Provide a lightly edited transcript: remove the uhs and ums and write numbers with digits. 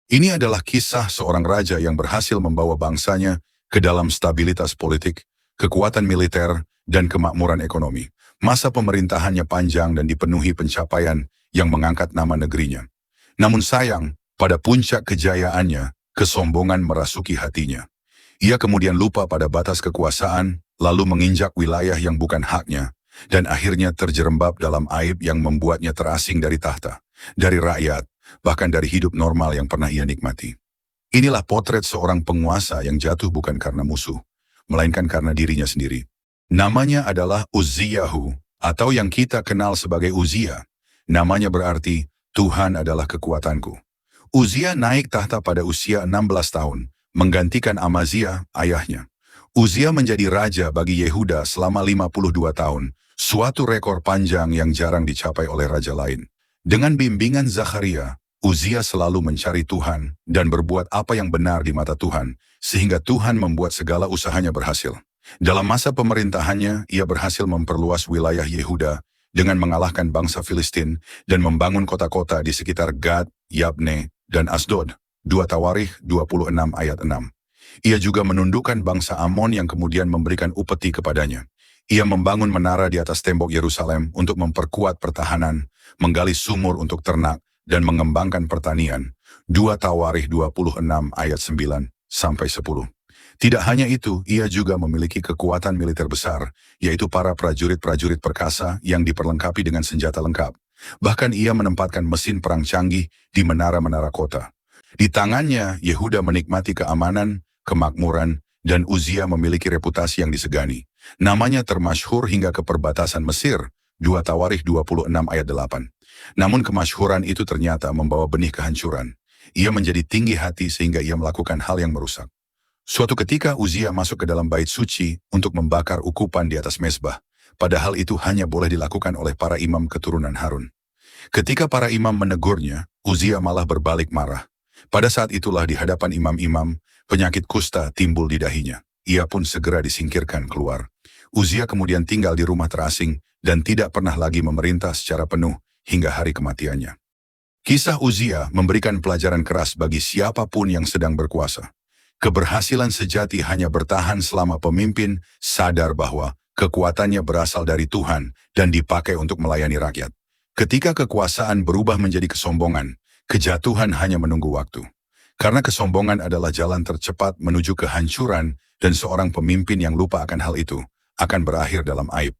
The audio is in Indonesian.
Ini adalah kisah seorang raja yang berhasil membawa bangsanya ke dalam stabilitas politik, kekuatan militer, dan kemakmuran ekonomi. Masa pemerintahannya panjang dan dipenuhi pencapaian yang mengangkat nama negerinya. Namun sayang, pada puncak kejayaannya, kesombongan merasuki hatinya. Ia kemudian lupa pada batas kekuasaan, lalu menginjak wilayah yang bukan haknya, dan akhirnya terjerembab dalam aib yang membuatnya terasing dari tahta, dari rakyat, bahkan dari hidup normal yang pernah ia nikmati. Inilah potret seorang penguasa yang jatuh bukan karena musuh, melainkan karena dirinya sendiri. Namanya adalah Uzziyahu, atau yang kita kenal sebagai Uzia. Namanya berarti, Tuhan adalah kekuatanku. Uzia naik tahta pada usia 16 tahun, menggantikan Amazia, ayahnya. Uzia menjadi raja bagi Yehuda selama 52 tahun, suatu rekor panjang yang jarang dicapai oleh raja lain. Dengan bimbingan Zakharia, Uzia selalu mencari Tuhan dan berbuat apa yang benar di mata Tuhan, sehingga Tuhan membuat segala usahanya berhasil. Dalam masa pemerintahannya, ia berhasil memperluas wilayah Yehuda dengan mengalahkan bangsa Filistin dan membangun kota-kota di sekitar Gad, Yabne, dan Asdod. 2 Tawarikh 26 ayat 6. Ia juga menundukkan bangsa Amon yang kemudian memberikan upeti kepadanya. Ia membangun menara di atas tembok Yerusalem untuk memperkuat pertahanan, menggali sumur untuk ternak, dan mengembangkan pertanian. 2 Tawarikh 26 ayat 9-10. Tidak hanya itu, ia juga memiliki kekuatan militer besar, yaitu para prajurit-prajurit perkasa yang diperlengkapi dengan senjata lengkap. Bahkan ia menempatkan mesin perang canggih di menara-menara kota. Di tangannya, Yehuda menikmati keamanan, kemakmuran, dan Uzia memiliki reputasi yang disegani. Namanya termasyhur hingga ke perbatasan Mesir, 2 Tawarikh 26 ayat 8. Namun kemasyhuran itu ternyata membawa benih kehancuran. Ia menjadi tinggi hati sehingga ia melakukan hal yang merusak. Suatu ketika Uzia masuk ke dalam bait suci untuk membakar ukupan di atas mezbah. Padahal itu hanya boleh dilakukan oleh para imam keturunan Harun. Ketika para imam menegurnya, Uzia malah berbalik marah. Pada saat itulah di hadapan imam-imam, penyakit kusta timbul di dahinya. Ia pun segera disingkirkan keluar. Uzia kemudian tinggal di rumah terasing dan tidak pernah lagi memerintah secara penuh hingga hari kematiannya. Kisah Uzia memberikan pelajaran keras bagi siapapun yang sedang berkuasa. Keberhasilan sejati hanya bertahan selama pemimpin sadar bahwa kekuatannya berasal dari Tuhan dan dipakai untuk melayani rakyat. Ketika kekuasaan berubah menjadi kesombongan, kejatuhan hanya menunggu waktu. Karena kesombongan adalah jalan tercepat menuju kehancuran dan seorang pemimpin yang lupa akan hal itu akan berakhir dalam aib.